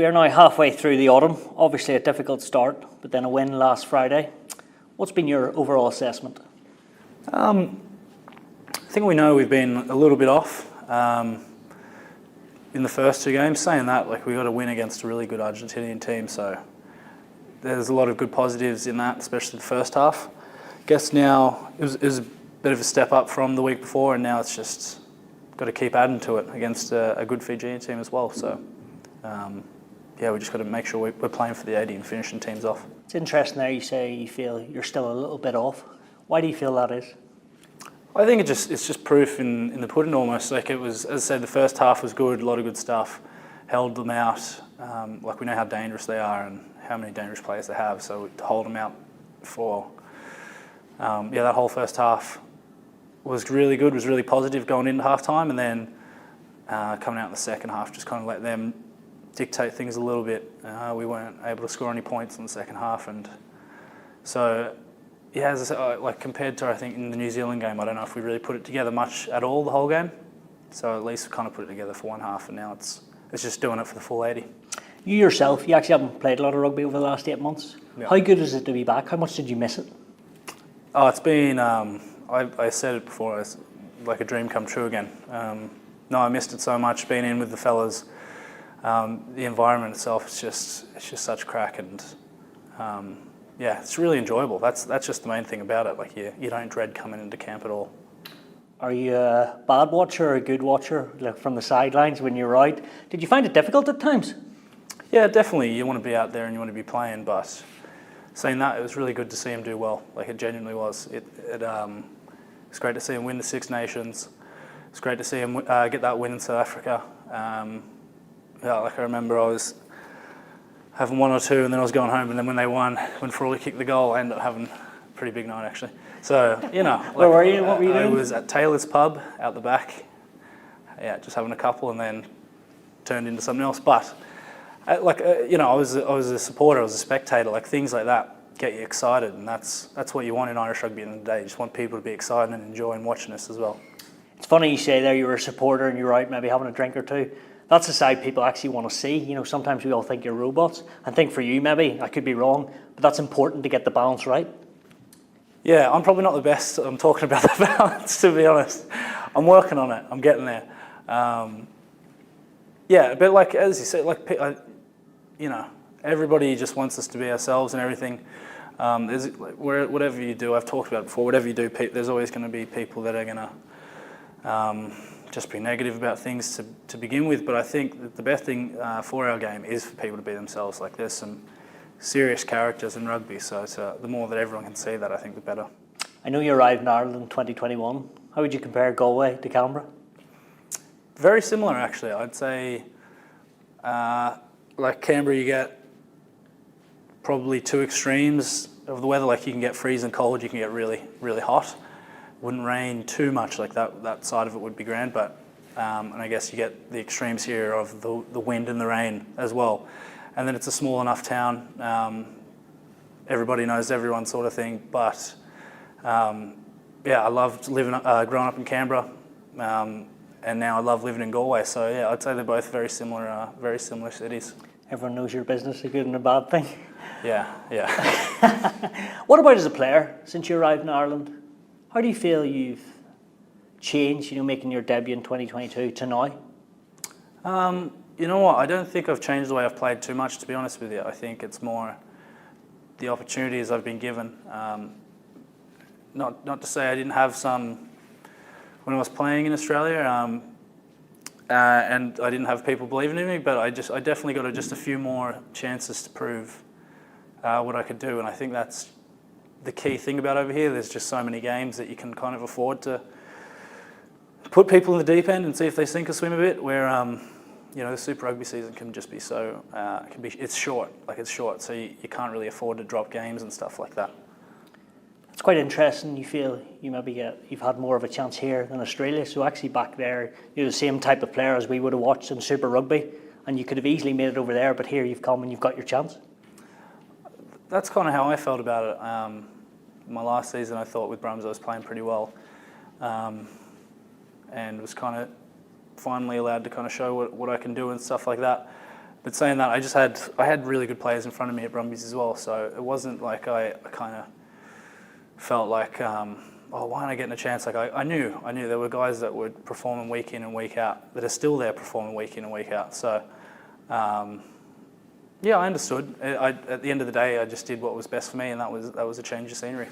We are now halfway through the autumn, obviously a difficult start, but then a win last Friday. What's been your overall assessment? I think we know we've been a little bit off in the first two games. Saying that, like, we got a win against a really good Argentinian team, so there's a lot of good positives in that, especially the first half. I guess now it was a bit of a step up from the week before, and now it's just got to keep adding to it against a good Fijian team as well. So we just got to make sure we're playing for the 80 and finishing teams off. It's interesting there you say you feel you're still a little bit off. Why do you feel that is? I think it's just proof in the pudding almost. Like, it was, as I said, the first half was good, a lot of good stuff, held them out. Like, we know how dangerous they are and how many dangerous players they have, so to hold them out for, that whole first half was really good, was really positive going into half-time, and then coming out in the second half, just kind of let them dictate things a little bit. We weren't able to score any points in the second half, and so, yeah, as I said, like, compared to, I think, in the New Zealand game, I don't know if we really put it together much at all the whole game. So at least we kind of put it together for one half, and now it's just doing it for the full 80. You yourself, you actually haven't played a lot of rugby over the last 8 months. Yeah. How good is it to be back? How much did you miss it? Oh, it's been, I said it before, it's like a dream come true again. No, I missed it so much, being in with the fellas. The environment itself, it's just such crack, and it's really enjoyable. That's just the main thing about it. Like, you don't dread coming into camp at all. Are you a bad watcher or a good watcher, like from the sidelines when you're out? Did you find it difficult at times? Yeah, definitely. You want to be out there and you want to be playing, but saying that, it was really good to see him do well. Like, it genuinely was. It's great to see him win the Six Nations. It's great to see him get that win in South Africa. Like, I remember I was having one or two, and then I was going home, and then when they won, when Frawley kicked the goal, I ended up having a pretty big night, actually. So, like, where were you? What were you doing? I was at Taylor's pub out the back. Yeah, just having a couple, and then turned into something else. But, I was a supporter, I was a spectator. Like, things like that get you excited, and that's what you want in Irish rugby at the end of the day. You just want people to be excited and enjoying watching us as well. It's funny you say there you were a supporter and you're out maybe having a drink or two. That's the side people actually want to see. You know, sometimes we all think you're robots. I think for you, maybe, I could be wrong, but that's important to get the balance right. Yeah, I'm probably not the best. I'm talking about the balance, to be honest. I'm working on it. I'm getting there. But like, as you said, like, everybody just wants us to be ourselves and everything. Whatever you do, I've talked about it before, whatever you do, there's always going to be people that are going to just be negative about things to begin with. But I think that the best thing for our game is for people to be themselves. Like, there's some serious characters in rugby, so the more that everyone can see that, I think the better. I know you arrived in Ireland in 2021. How would you compare Galway to Canberra? Very similar, actually. I'd say, like, Canberra, you get probably two extremes of the weather. Like, you can get freezing cold, you can get really, really hot. Wouldn't rain too much, like that side of it would be grand, but and I guess you get the extremes here of the wind and the rain as well. And then it's a small enough town, everybody knows everyone sort of thing, but I loved growing up in Canberra, and now I love living in Galway, so yeah, I'd say they're both very similar cities. Everyone knows your business, a good and a bad thing. Yeah. What about as a player, since you arrived in Ireland? How do you feel you've changed, making your debut in 2022 to now? You know what, I don't think I've changed the way I've played too much, to be honest with you. I think it's more the opportunities I've been given. Not to say I didn't have some when I was playing in Australia, and I didn't have people believing in me, but I definitely got just a few more chances to prove what I could do, and I think that's the key thing about over here. There's just so many games that you can kind of afford to put people in the deep end and see if they sink or swim a bit, where the Super Rugby season can just be so, it's short, so you can't really afford to drop games and stuff like that. It's quite interesting. You feel you've had more of a chance here than Australia, so actually back there, you're the same type of player as we would have watched in Super Rugby, and you could have easily made it over there, but here you've come and you've got your chance. That's kind of how I felt about it. My last season, I thought with Brums I was playing pretty well, and was kind of finally allowed to kind of show what I can do and stuff like that. But saying that, I had really good players in front of me at Brumbies as well, so it wasn't like I kind of felt like, oh, why aren't I getting a chance? Like I knew there were guys that were performing week in and week out that are still there performing week in and week out. So, yeah, I understood. At the end of the day, I just did what was best for me, and that was a change of scenery.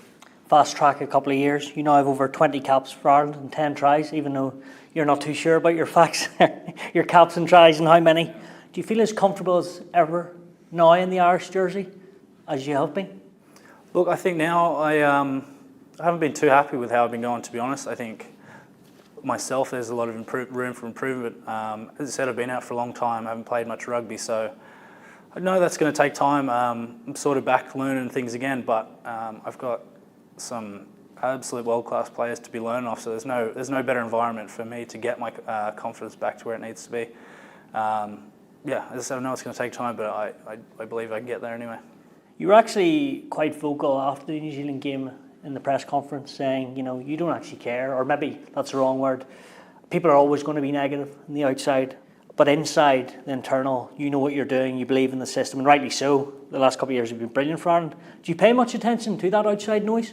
Fast track a couple of years. You now have over 20 caps for Ireland and 10 tries, even though you're not too sure about your facts, your caps and tries and how many. Do you feel as comfortable as ever now in the Irish jersey as you have been? Look, I think now I haven't been too happy with how I've been going, to be honest. I think myself, there's a lot of room for improvement. As I said, I've been out for a long time. I haven't played much rugby, so I know that's going to take time. I'm sort of back learning things again, but I've got some absolute world-class players to be learning off, so there's no better environment for me to get my confidence back to where it needs to be. Yeah, as I said, I know it's going to take time, but I believe I can get there anyway. You were actually quite vocal after the New Zealand game in the press conference, saying, you know, you don't actually care, or maybe that's the wrong word. People are always going to be negative on the outside, but inside, the internal, you know what you're doing, you believe in the system, and rightly so. The last couple of years have been brilliant for Ireland. Do you pay much attention to that outside noise?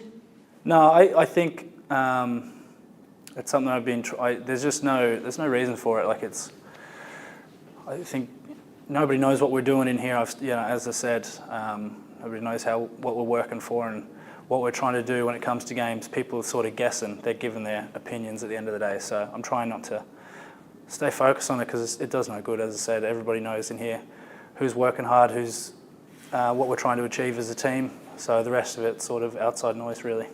No, I think it's something I've been. There's no reason for it. Like I think nobody knows what we're doing in here. As I said, nobody knows what we're working for and what we're trying to do when it comes to games. People are sort of guessing. They're giving their opinions at the end of the day. So I'm trying not to stay focused on it because it does no good. As I said, everybody knows in here who's working hard, who's what we're trying to achieve as a team. So the rest of it's sort of outside noise, really.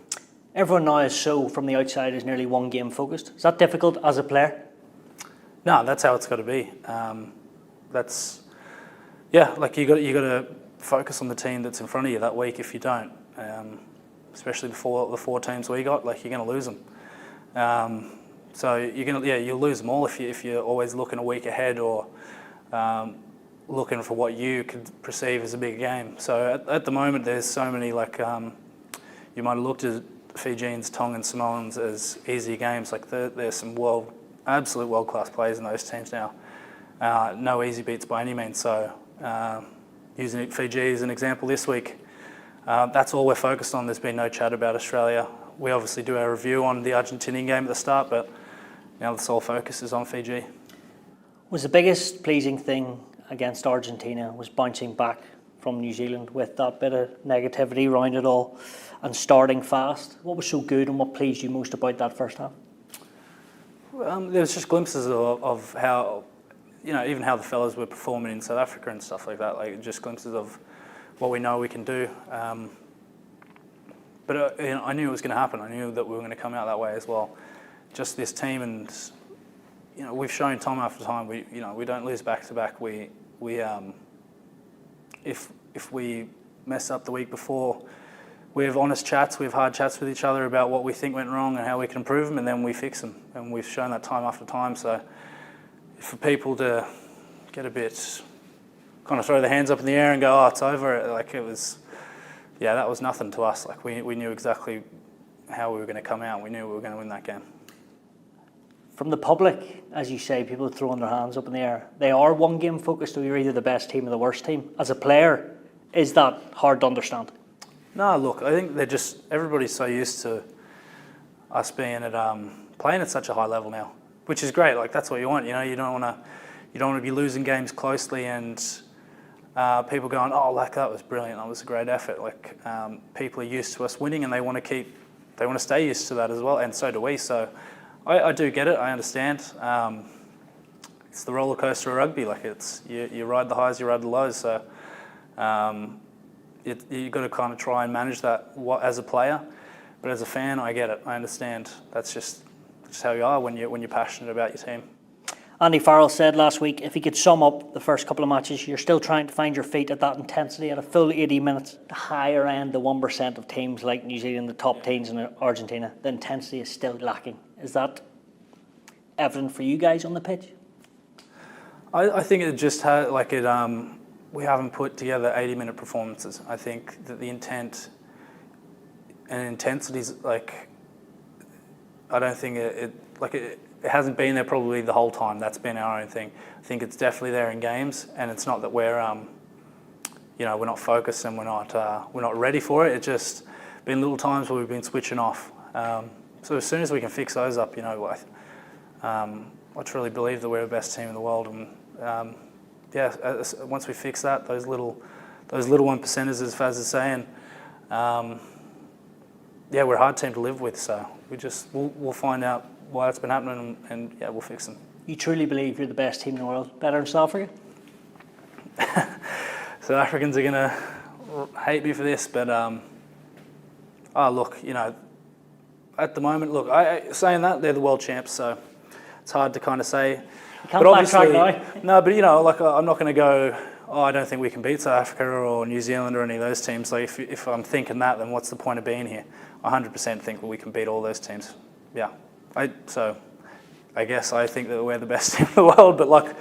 Everyone now is from the outside is nearly one game focused. Is that difficult as a player? No, that's how it's got to be. Like you got to focus on the team that's in front of you that week. If you don't, especially the four teams we got, like you're going to lose them. So you'll lose them all if you're always looking a week ahead or looking for what you could perceive as a big game. So at the moment, there's so many you might have looked at Fijians, Tongans, Samoans as easy games. Like there's some absolute world-class players in those teams now. No easy beats by any means. So using Fiji as an example this week, that's all we're focused on. There's been no chat about Australia. We obviously do our review on the Argentinian game at the start, but now the sole focus is on Fiji. Was the biggest pleasing thing against Argentina was bouncing back from New Zealand with that bit of negativity around it all and starting fast? What was so good and what pleased you most about that first half? There was just glimpses of how, even how the fellas were performing in South Africa and stuff like that. Like just glimpses of what we know we can do. But I knew it was going to happen. I knew that we were going to come out that way as well. Just this team, and we've shown time after time. We don't lose back to back. If we mess up the week before, we have honest chats. We have hard chats with each other about what we think went wrong and how we can improve them, and then we fix them. And we've shown that time after time. So for people to get a bit, kind of throw their hands up in the air and go, "Oh, it's over," like it was. Yeah, that was nothing to us. Like we knew exactly how we were going to come out. We knew we were going to win that game. From the public, as you say, people throwing their hands up in the air. They are one game focused, or you're either the best team or the worst team. As a player, is that hard to understand? No, look, I think everybody's so used to us being playing at such a high level now, which is great. Like that's what you want. You don't want to be losing games closely and people going, "Oh, like that was brilliant. That was a great effort." Like people are used to us winning, and they want to stay used to that as well, and so do we. So I do get it. I understand. It's the roller coaster of rugby. Like you ride the highs, you ride the lows. So you've got to kind of try and manage that as a player. But as a fan, I get it. I understand. That's just how you are when you're passionate about your team. Andy Farrell said last week, if he could sum up the first couple of matches, you're still trying to find your feet at that intensity at a full 80 minutes. The higher end, the 1% of teams like New Zealand, the top teams in Argentina, the intensity is still lacking. Is that evident for you guys on the pitch? I think it just had we haven't put together 80-minute performances. I think that the intent and intensity is I don't think it hasn't been there probably the whole time. That's been our own thing. I think it's definitely there in games, and it's not that we're we're not focused and we're not ready for it. It's just been little times where we've been switching off. So as soon as we can fix those up, I truly believe that we're the best team in the world. And once we fix that, those little 1%ers, as Faz is saying, we're a hard team to live with. So we'll find out why it's been happening, and we'll fix them. You truly believe you're the best team in the world, better than South Africa? So Africans are gonna hate me for this, but look, at the moment, saying that they're the world champs, so it's hard to kind of say. You can't backtrack now. No, but I'm not going to go, I don't think we can beat South Africa or New Zealand or any of those teams. Like if I'm thinking that, then what's the point of being here? I 100% think that we can beat all those teams. Yeah. So I guess I think that we're the best team in the world, but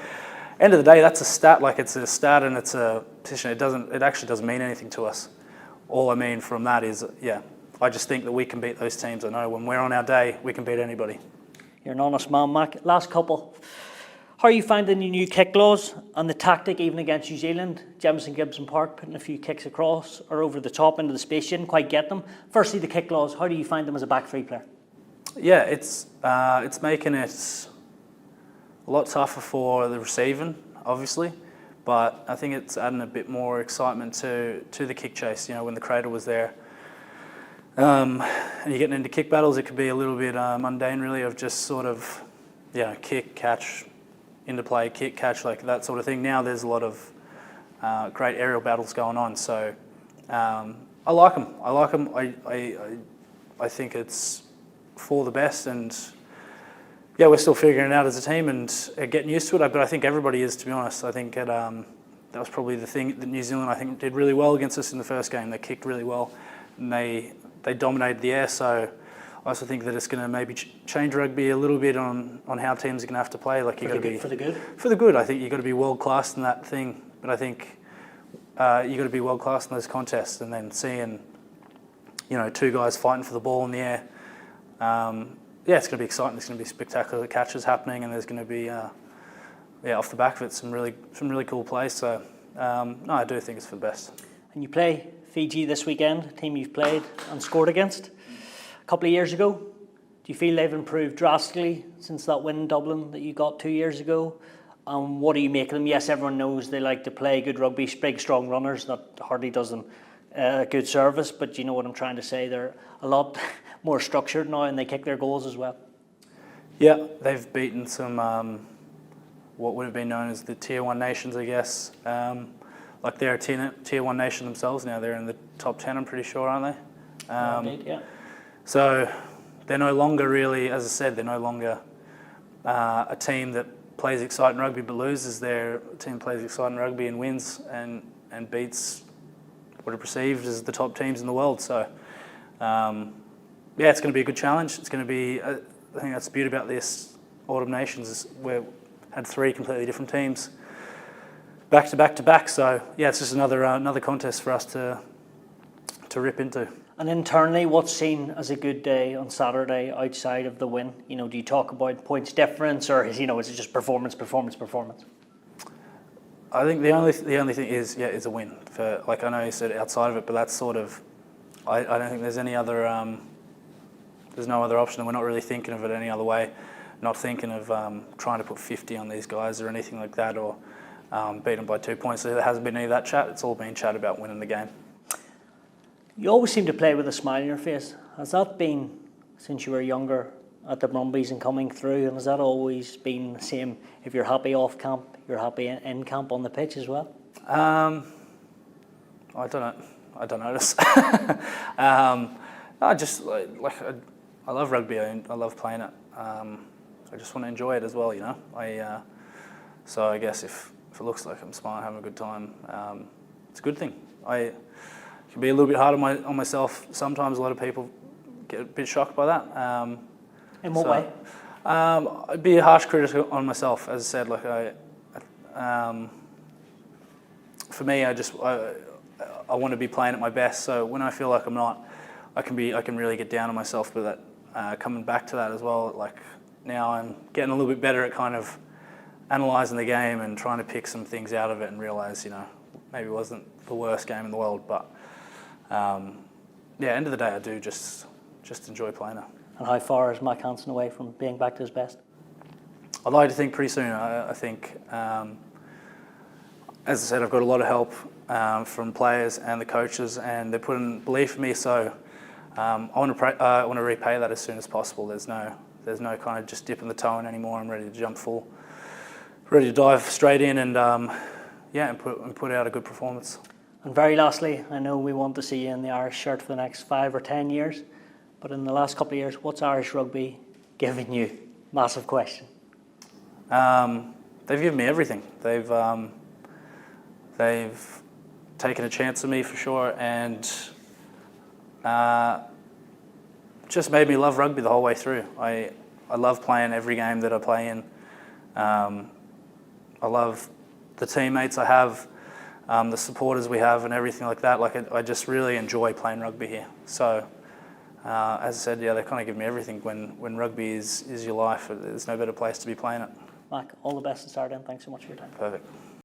end of the day, that's a stat. It's a stat and it's a position. It actually doesn't mean anything to us. All I mean from that is, I just think that we can beat those teams. I know when we're on our day, we can beat anybody. You're an honest man, Mack. Last couple. How are you finding the new kick laws and the tactic even against New Zealand? Jamison Gibson Park putting a few kicks across or over the top into the space. You didn't quite get them. Firstly, the kick laws. How do you find them as a back three player? Yeah, it's making it a lot tougher for the receiving, obviously, but I think it's adding a bit more excitement to the kick chase. When the cradle was there, and you're getting into kick battles, it could be a little bit mundane, really, of just sort of, kick, catch, into play, kick, catch, like that sort of thing. Now there's a lot of great aerial battles going on, so I like them. I think it's for the best, and we're still figuring it out as a team and getting used to it. But I think everybody is, to be honest. I think that was probably the thing that New Zealand, I think, did really well against us in the first game. They kicked really well, and they dominated the air. So I also think that it's going to maybe change rugby a little bit on how teams are going to have to play. Like for the good. For the good, I think you've got to be world class in that thing. But I think you've got to be world class in those contests, and then seeing two guys fighting for the ball in the air. It's going to be exciting. There's going to be spectacular catches happening, and there's going to be off the back of it some really cool plays. So I do think it's for the best. And you play Fiji this weekend, a team you've played and scored against a couple of years ago. Do you feel they've improved drastically since that win in Dublin that you got 2 years ago? What do you make of them? Yes, everyone knows they like to play good rugby, big, strong runners. That hardly does them good service, but you know what I'm trying to say. They're a lot more structured now, and they kick their goals as well. Yeah, they've beaten some what would have been known as the Tier 1 nations, I guess. They're a Tier 1 nation themselves now. They're in the top 10, I'm pretty sure, aren't they? Indeed, yeah. So they're no longer really, as I said, they're no longer a team that plays exciting rugby but loses. They're a team that plays exciting rugby and wins and beats what are perceived as the top teams in the world. So, it's going to be a good challenge. It's going to be, I think that's the beauty about this Autumn Nations, is we had 3 completely different teams back to back to back. So, it's just another contest for us to rip into. And internally, what's seen as a good day on Saturday outside of the win? Do you talk about points difference, or is it just performance? I think the only thing is a win. I know you said outside of it, but that's sort of, I don't think there's any other, there's no other option, and we're not really thinking of it any other way. Not thinking of trying to put 50 on these guys or anything like that, or beat them by 2 points. So there hasn't been any of that chat. It's all been chat about winning the game. You always seem to play with a smile on your face. Has that been since you were younger at the Brumbies and coming through, and has that always been the same? If you're happy off camp, you're happy in camp on the pitch as well? I don't notice. I just I love rugby. I love playing it. I just want to enjoy it as well, So I guess if it looks like I'm smiling, having a good time, it's a good thing. I can be a little bit hard on myself sometimes. A lot of people get a bit shocked by that. In what way? I'd be a harsh critic on myself, as I said. For me, I want to be playing at my best. So when I feel like I'm not, I can really get down on myself. But that coming back to that as well, now I'm getting a little bit better at kind of analysing the game and trying to pick some things out of it and realise, maybe it wasn't the worst game in the world, but end of the day, I do just enjoy playing it. And how far is Mack Hansen away from being back to his best? I'd like to think pretty soon. I think, as I said, I've got a lot of help from players and the coaches, and they're putting belief in me. So I want to repay that as soon as possible. There's no kind of just dipping the toe in anymore. I'm ready to jump full, ready to dive straight in, and put out a good performance. And very lastly, I know we want to see you in the Irish shirt for the next 5 or 10 years, but in the last couple of years, what's Irish rugby giving you? Massive question. They've given me everything. They've taken a chance on me for sure, and just made me love rugby the whole way through. I love playing every game that I play in. I love the teammates I have, the supporters we have, and everything like that. I just really enjoy playing rugby here. So, as I said, they kind of give me everything. When rugby is your life, there's no better place to be playing it. Mack, all the best to start in. Thanks so much for your time. Perfect.